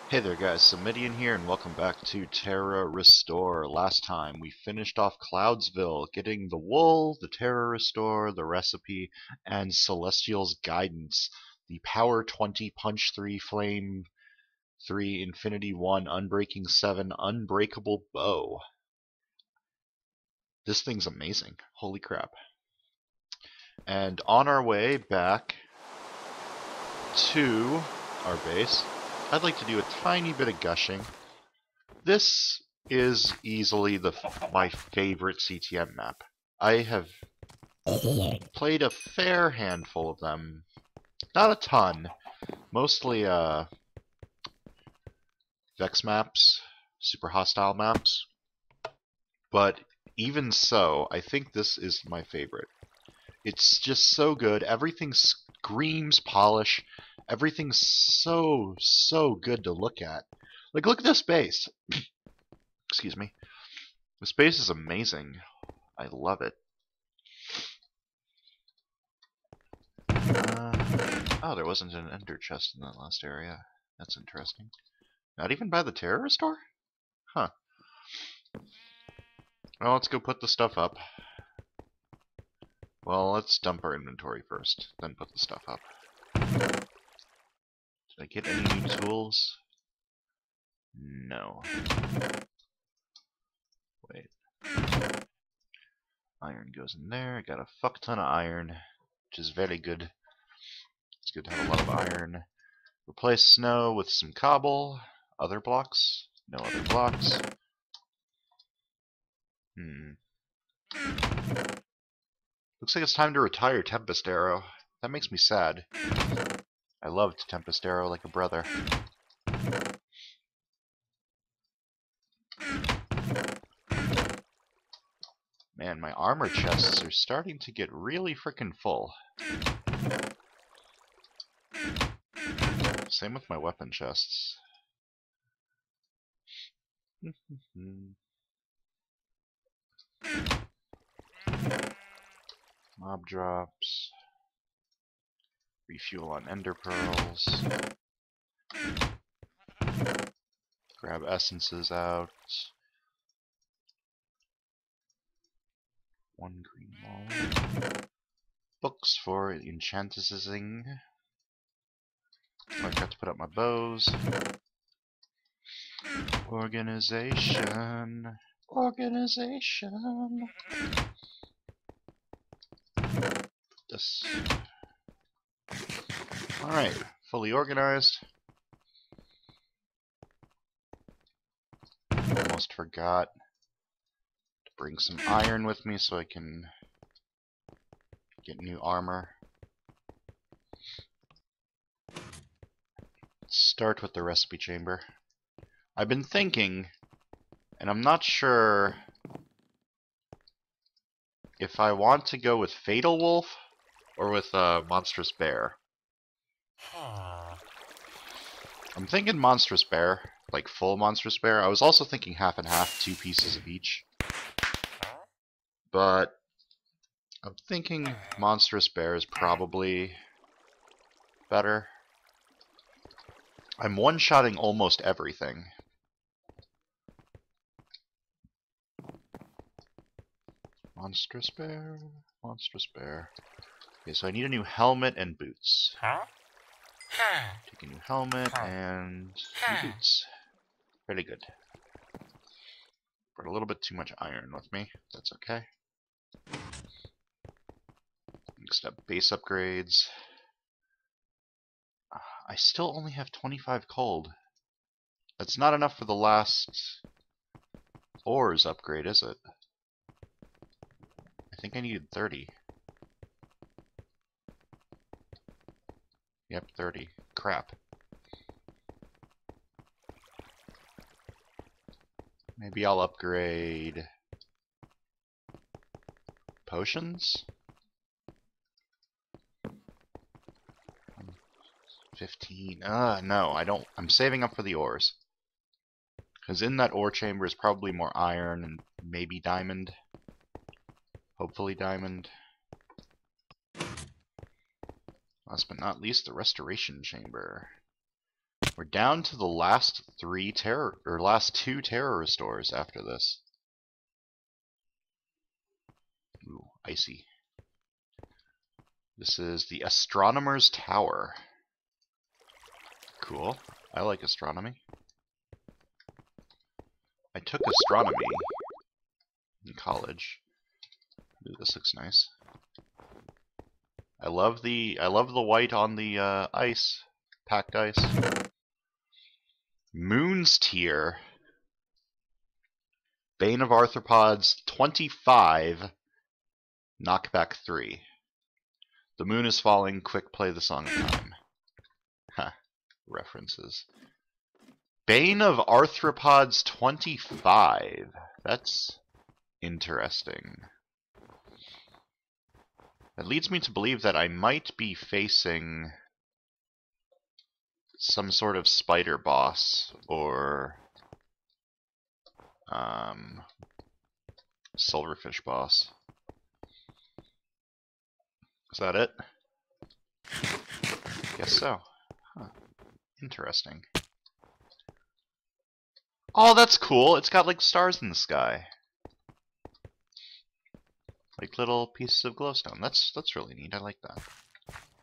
Hey there guys, Samitian here and welcome back to Terra Restore. Last time we finished off Cloudsville, getting the wool, the Terra Restore, the recipe, and Celestial's Guidance. The Power 20, Punch 3, Flame 3, Infinity 1, Unbreaking 7, Unbreakable Bow. This thing's amazing. Holy crap. And on our way back to our base, I'd like to do a tiny bit of gushing. This is easily my favorite CTM map. I have played a fair handful of them. Not a ton. Mostly Vex maps, super hostile maps. But even so, I think this is my favorite. It's just so good. Everything screams polish. Everything's so good to look at. Like, look at this base. Excuse me. This base is amazing. I love it. Oh, there wasn't an ender chest in that last area. That's interesting. Not even by the Terra Restore? Huh. Well, let's go put the stuff up. Well, let's dump our inventory first, then put the stuff up. Did I get any new tools? No. Wait. Iron goes in there. I got a fuck ton of iron, which is very good. It's good to have a lot of iron. Replace snow with some cobble. Other blocks? No other blocks. Looks like it's time to retire Tempest Arrow. That makes me sad. I loved Tempest Arrow like a brother. Man, my armor chests are starting to get really frickin' full. Same with my weapon chests. Mob drops. Refuel on ender pearls. Grab essences out. One green wall. Books for enchantising. I got to put up my bows. Organization. Organization. This. Alright, fully organized. Almost forgot to bring some iron with me so I can get new armor. Let's start with the recipe chamber. I've been thinking, and I'm not sure if I want to go with Fatal Wolf or with Monstrous Bear. I'm thinking Monstrous Bear, like full Monstrous Bear. I was also thinking half and half, 2 pieces of each. But I'm thinking Monstrous Bear is probably better. I'm one-shotting almost everything. Monstrous Bear, Monstrous Bear. Okay, so I need a new helmet and boots. Take a new helmet and new boots. Very good. Brought a little bit too much iron with me. That's okay. Next up, base upgrades. I still only have 25 cold. That's not enough for the last ores upgrade, is it? I think I needed 30. Yep, 30. Crap. Maybe I'll upgrade potions? 15. No, I don't. I'm saving up for the ores. Because in that ore chamber is probably more iron and maybe diamond. Hopefully diamond. Last but not least, the restoration chamber. We're down to the last last two Terra Restores after this. Ooh, icy. This is the Astronomer's Tower. Cool. I like astronomy. I took astronomy in college. Ooh, this looks nice. I love the white on the ice, packed ice. Moon's Tier. Bane of Arthropods 25. Knockback 3. The moon is falling. Quick, play the song of time. Ha. References. Bane of Arthropods 25. That's interesting. That leads me to believe that I might be facing some sort of spider boss or silverfish boss. Is that it? Guess so. Huh. Interesting. Oh, that's cool. It's got like stars in the sky. Like little pieces of glowstone. That's really neat. I like that.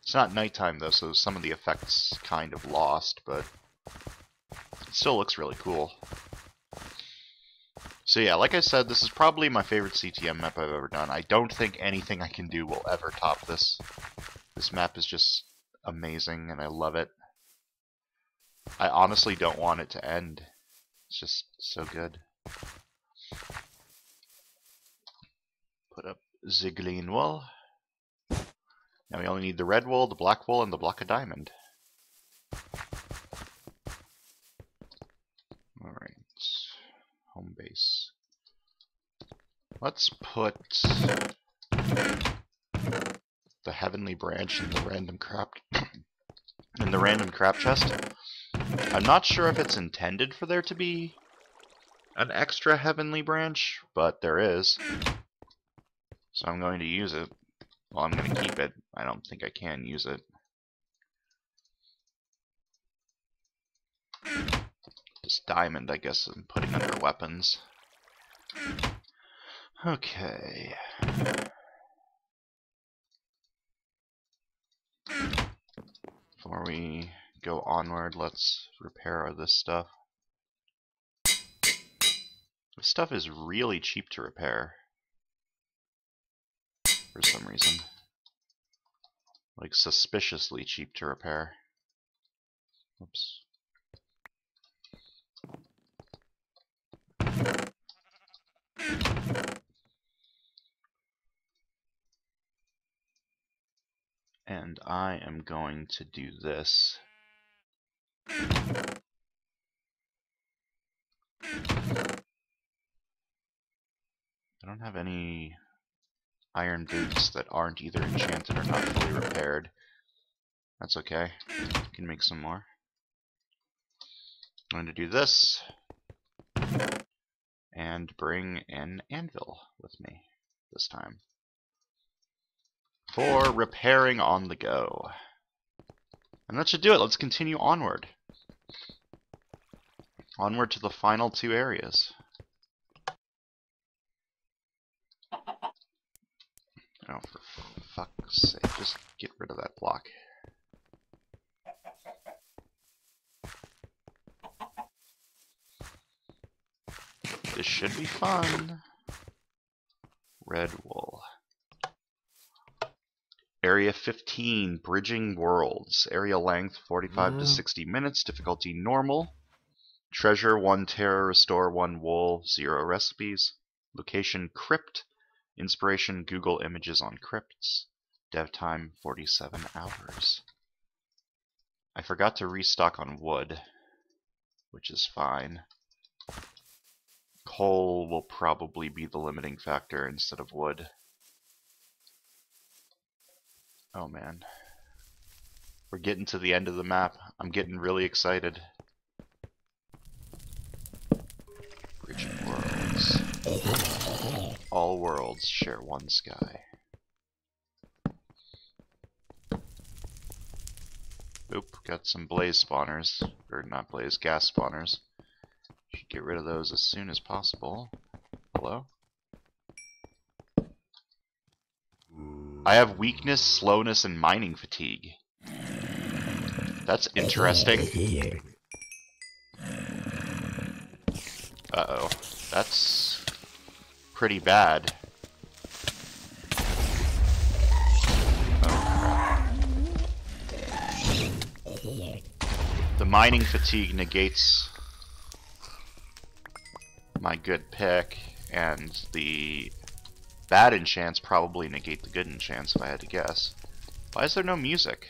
It's not nighttime though, so some of the effects kind of lost, but it still looks really cool. So yeah, like I said, this is probably my favorite CTM map I've ever done. I don't think anything I can do will ever top this. This map is just amazing, and I love it. I honestly don't want it to end. It's just so good. Put up Ziggling wool. Now we only need the red wool, the black wool, and the block of diamond. Alright. Home base. Let's put the heavenly branch in the random crap chest. I'm not sure if it's intended for there to be an extra heavenly branch, but there is. So I'm going to use it. Well, I'm going to keep it. I don't think I can use it. This diamond, I guess, I'm putting under weapons. Okay. Before we go onward, let's repair this stuff. This stuff is really cheap to repair. For some reason. Like, suspiciously cheap to repair. Oops. And I am going to do this. I don't have any iron boots that aren't either enchanted or not fully repaired. That's okay. I can make some more. I'm going to do this. And bring an anvil with me this time. For repairing on the go. And that should do it. Let's continue onward. Onward to the final two areas. Oh, for fuck's sake, just get rid of that block. This should be fun. Red wool. Area 15, Bridging Worlds. Area length 45 to 60 minutes. Difficulty normal. Treasure 1 Terra Restore 1 wool 0 recipes. Location Crypt. Inspiration Google Images on Crypts. Dev time 47 hours. I forgot to restock on wood, which is fine. Coal will probably be the limiting factor instead of wood. Oh man. We're getting to the end of the map. I'm getting really excited. Bridging Worlds. All worlds share one sky. Oop. got some blaze spawners, or not blaze, gas spawners. Should get rid of those as soon as possible. Hello? I have weakness, slowness, and mining fatigue. That's interesting. Uh-oh. That's pretty bad. Oh, crap. The mining fatigue negates my good pick, and the bad enchants probably negate the good enchants if I had to guess. Why is there no music?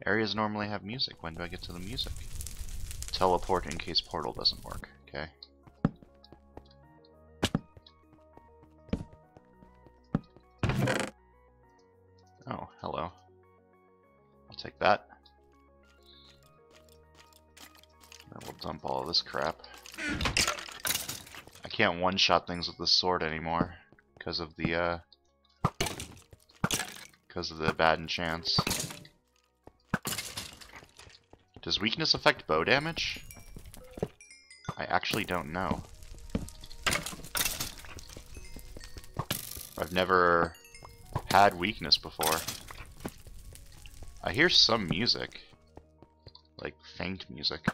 Areas normally have music. When do I get to the music? Teleport in case portal doesn't work. Okay. Oh, hello. I'll take that. And we'll dump all of this crap. I can't one-shot things with this sword anymore because of the bad enchants. Does weakness affect bow damage? I actually don't know. I've never had weakness before. I hear some music. Like faint music.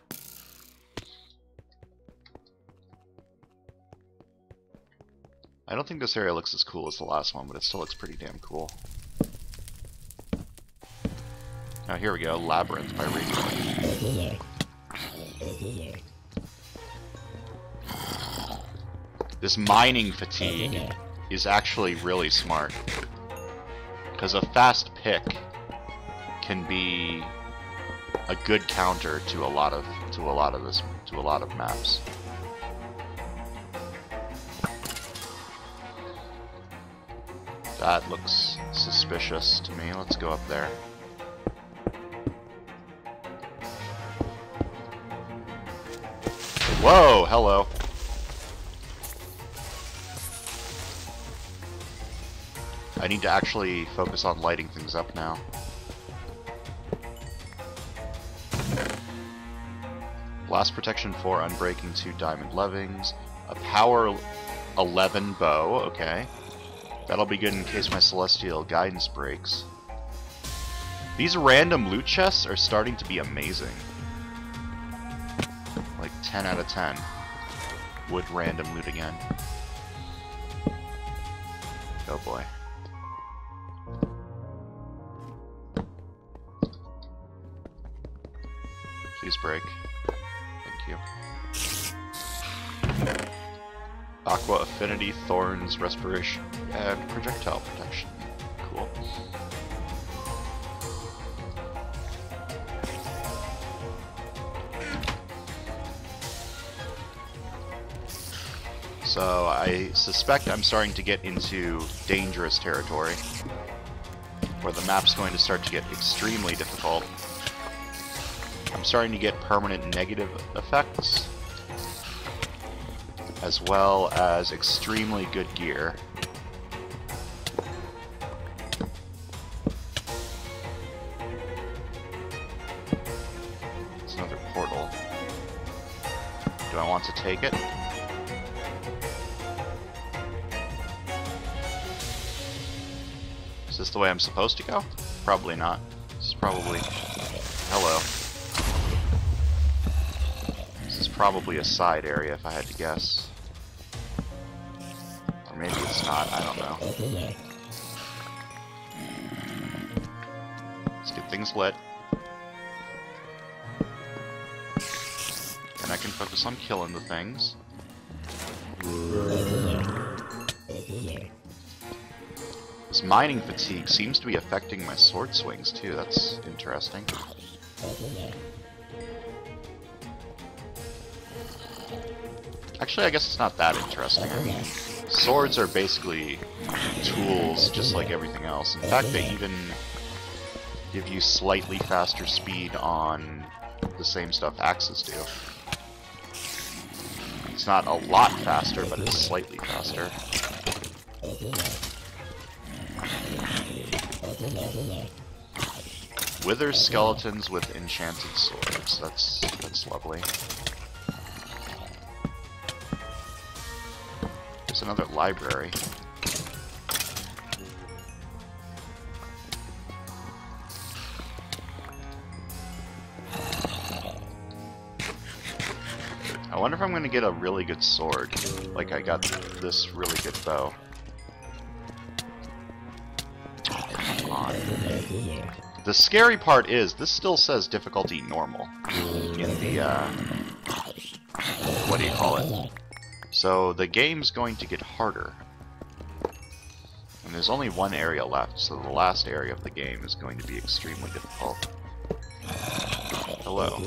I don't think this area looks as cool as the last one, but it still looks pretty damn cool. Now here we go, Labyrinth by Reaper. This mining fatigue is actually really smart, because a fast pick can be a good counter to a lot of maps. That looks suspicious to me. Let's go up there. Whoa, hello. I need to actually focus on lighting things up now. Blast protection 4, unbreaking 2 diamond levings, a power 11 bow, okay. That'll be good in case my celestial guidance breaks. These random loot chests are starting to be amazing. Like 10 out of 10 would random loot again. Oh boy. Please break. Thank you. Aqua Affinity, Thorns, Respiration, and Projectile Protection. Cool. So I suspect I'm starting to get into dangerous territory, where the map's going to start to get extremely difficult. I'm starting to get permanent negative effects, as well as extremely good gear. It's another portal. Do I want to take it? Is this the way I'm supposed to go? Probably not. This is probably... Hello. This is probably a side area if I had to guess. Or maybe it's not, I don't know. Let's get things lit. And I can focus on killing the things. This mining fatigue seems to be affecting my sword swings too, that's interesting. Actually, I guess it's not that interesting. I mean, swords are basically tools just like everything else. In fact, they even give you slightly faster speed on the same stuff axes do. It's not a lot faster, but it's slightly faster. Wither skeletons with enchanted swords. That's lovely. There's another library. I wonder if I'm going to get a really good sword, like I got this really good bow. Come on. The scary part is, this still says difficulty normal in the, what do you call it? So the game's going to get harder. And there's only one area left, so the last area of the game is going to be extremely difficult. Hello.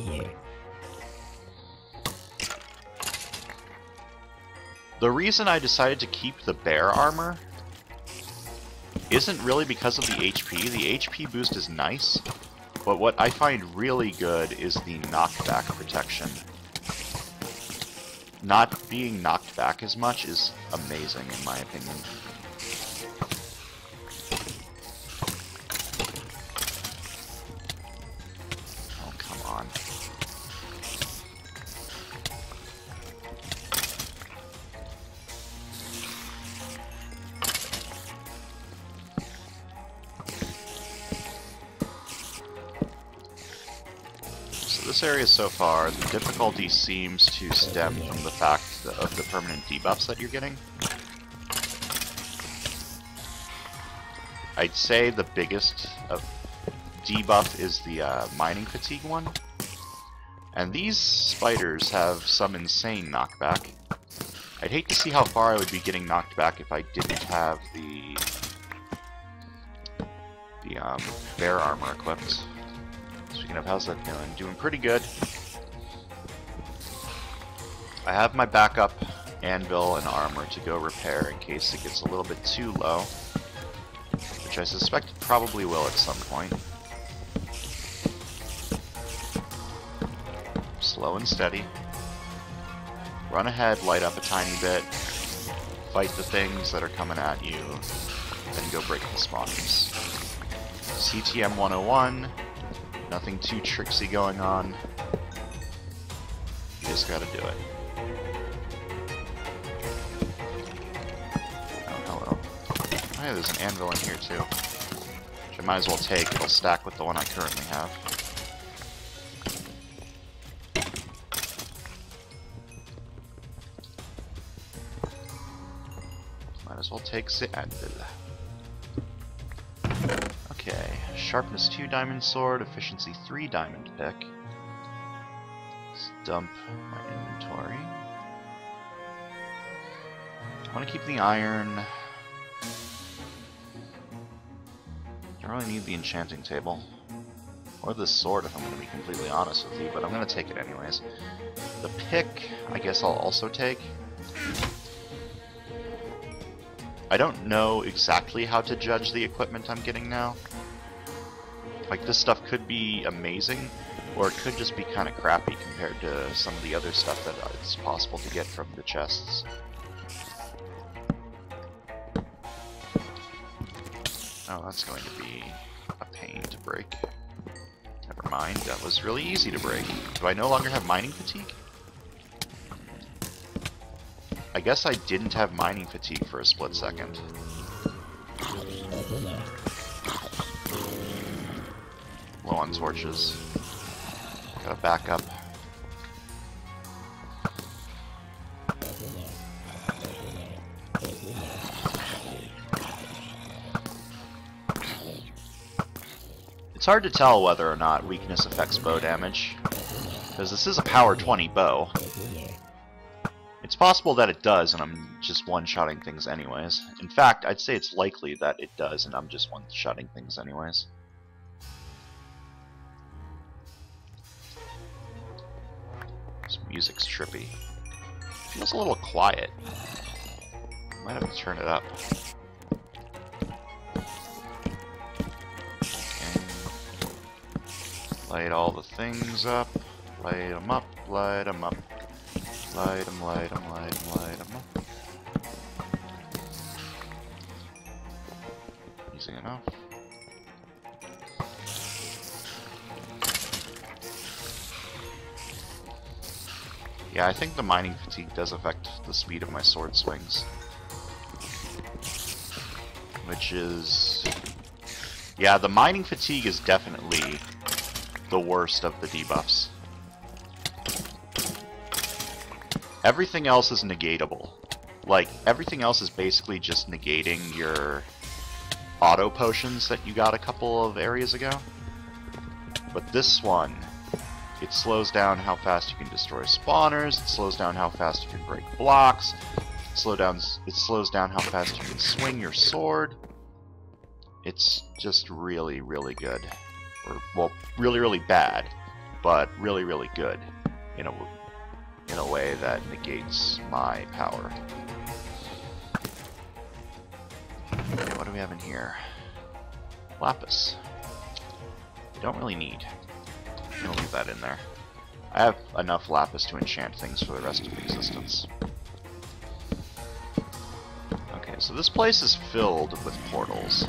The reason I decided to keep the bear armor isn't really because of the HP. The HP boost is nice, but what I find really good is the knockback protection. Not being knocked back as much is amazing, in my opinion. Oh, come on. This area so far, the difficulty seems to stem from the fact of the permanent debuffs that you're getting. I'd say the biggest debuff is the mining fatigue one. And these spiders have some insane knockback. I'd hate to see how far I would be getting knocked back if I didn't have the bear armor equipped. Speaking of, how's that doing? Doing pretty good. I have my backup anvil and armor to go repair in case it gets a little bit too low, which I suspect it probably will at some point. Slow and steady. Run ahead, light up a tiny bit, fight the things that are coming at you, then go break the spawners. CTM 101. Nothing too Trixie going on. You just gotta do it. Oh, hello. Oh yeah, there's an anvil in here too. Which I might as well take. It'll stack with the one I currently have. Might as well take the anvil. Okay, sharpness 2 diamond sword, efficiency 3 diamond pick. Let's dump my inventory. I want to keep the iron. I don't really need the enchanting table. Or the sword if I'm going to be completely honest with you, but I'm going to take it anyways. The pick, I guess I'll also take. I don't know exactly how to judge the equipment I'm getting now. Like, this stuff could be amazing, or it could just be kind of crappy compared to some of the other stuff that it's possible to get from the chests. Oh, that's going to be a pain to break. Never mind, that was really easy to break. Do I no longer have mining fatigue? I guess I didn't have mining fatigue for a split second. Low on torches. Gotta back up. It's hard to tell whether or not weakness affects bow damage, because this is a power 20 bow. It's possible that it does, and I'm just one-shotting things anyways. In fact, I'd say it's likely that it does, and I'm just one-shotting things anyways. This music's trippy. Feels a little quiet. Might have to turn it up. Okay. Light all the things up. Light them up, light them up. Light them, light them, light them, light them up. Easy enough. Yeah, I think the mining fatigue does affect the speed of my sword swings. Which is... yeah, the mining fatigue is definitely the worst of the debuffs. Everything else is negatable. Like, everything else is basically just negating your auto potions that you got a couple of areas ago. But this one, it slows down how fast you can destroy spawners, it slows down how fast you can break blocks, it slows down how fast you can swing your sword. It's just really, really good. Or, well, really, really bad, but really, really good in a way that negates my power. Okay, what do we have in here? Lapis. Don't really need. I'm gonna leave that in there. I have enough lapis to enchant things for the rest of existence. Okay, so this place is filled with portals.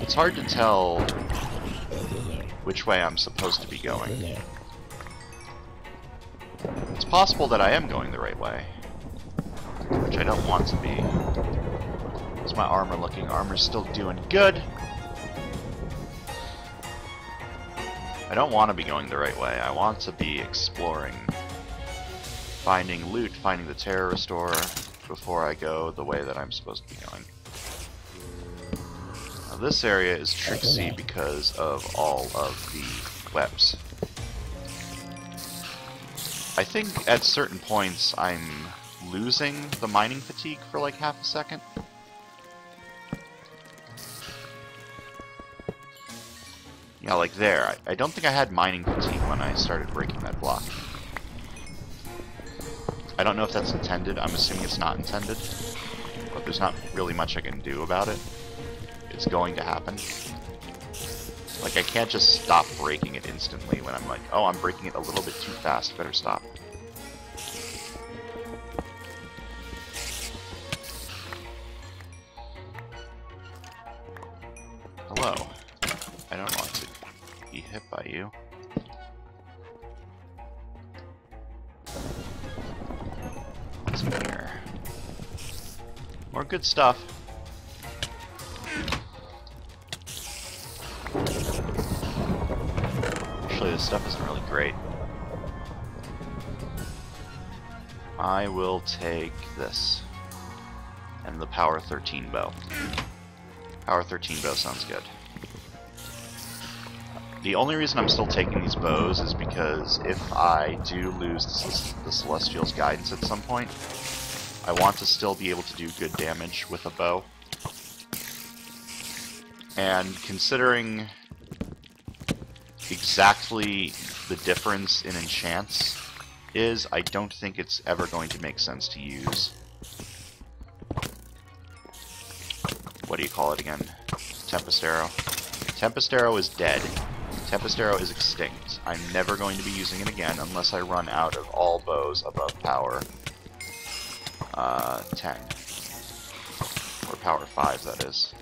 It's hard to tell which way I'm supposed to be going. It's possible that I am going the right way, which I don't want to be. How's my armor looking? Armor's still doing good. I don't want to be going the right way. I want to be exploring, finding loot, finding the Terra Restore before I go the way that I'm supposed to be going. Now, this area is Trixie because of all of the webs. I think at certain points I'm losing the mining fatigue for like half a second. Yeah, like there. I don't think I had mining fatigue when I started breaking that block. I don't know if that's intended. I'm assuming it's not intended. But there's not really much I can do about it. It's going to happen. Like, I can't just stop breaking it instantly when I'm like, oh, I'm breaking it a little bit too fast. Better stop. Hello. I don't want to be hit by you. What's in here? More good stuff. Actually, this stuff isn't really great. I will take this. And the Power 13 bow. Power 13 bow sounds good. The only reason I'm still taking these bows is because if I do lose the Celestial's Guidance at some point, I want to still be able to do good damage with a bow. And considering exactly the difference in enchants is, I don't think it's ever going to make sense to use... what do you call it again? Tempest Arrow. Tempest Arrow is dead. Tempest Arrow is extinct. I'm never going to be using it again unless I run out of all bows above power 10. Or power 5, that is.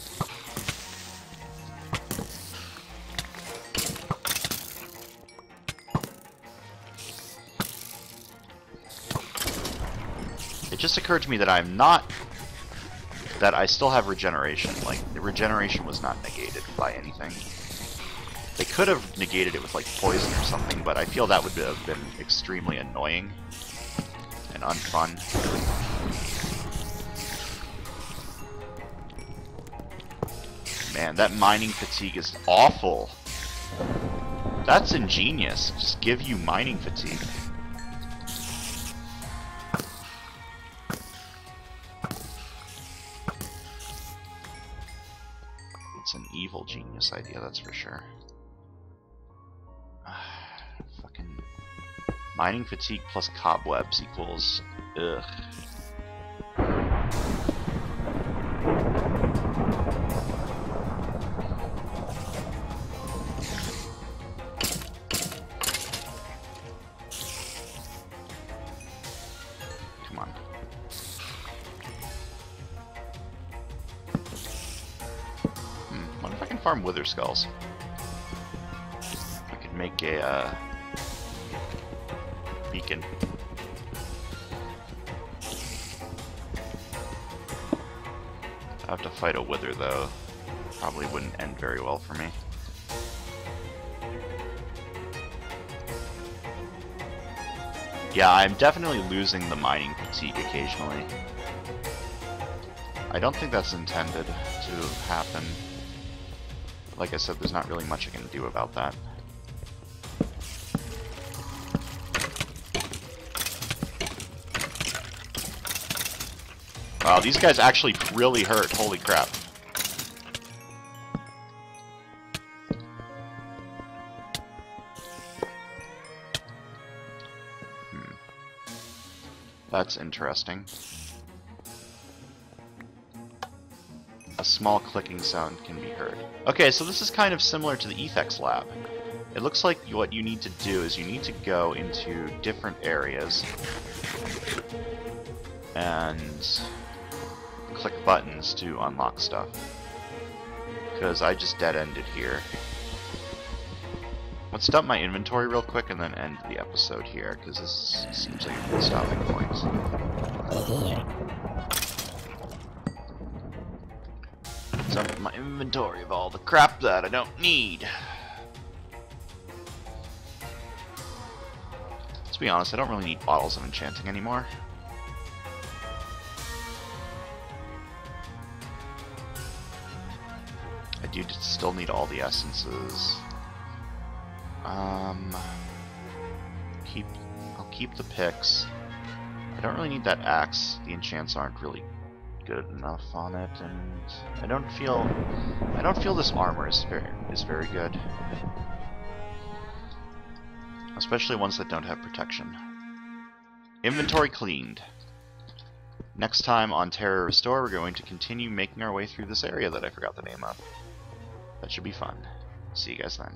It just occurred to me that I still have regeneration. Like, the regeneration was not negated by anything. They could have negated it with, like, poison or something, but I feel that would have been extremely annoying and unfun. Man, that mining fatigue is awful. That's ingenious. Just give you mining fatigue. It's an evil genius idea, that's for sure. Fucking mining fatigue plus cobwebs equals ugh. Come on. What if I can farm Wither Skulls? I could make a beacon. I have to fight a wither though. Probably wouldn't end very well for me. Yeah, I'm definitely losing the mining fatigue occasionally. I don't think that's intended to happen. Like I said, there's not really much I can do about that. Wow, these guys actually really hurt. Holy crap. That's interesting. A small clicking sound can be heard. Okay, so this is kind of similar to the Efex lab. It looks like what you need to do is you need to go into different areas and click buttons to unlock stuff. Because I just dead-ended here. Let's dump my inventory real quick and then end the episode here, because this seems like a good stopping point. Dump my inventory of all the crap that I don't need. Let's be honest, I don't really need bottles of enchanting anymore. I do still need all the essences. I'll keep the picks. I don't really need that axe. The enchants aren't really good enough on it, and I don't feel this armor is very good. Especially ones that don't have protection. Inventory cleaned. Next time on Terra Restore, we're going to continue making our way through this area that I forgot the name of. That should be fun. See you guys then.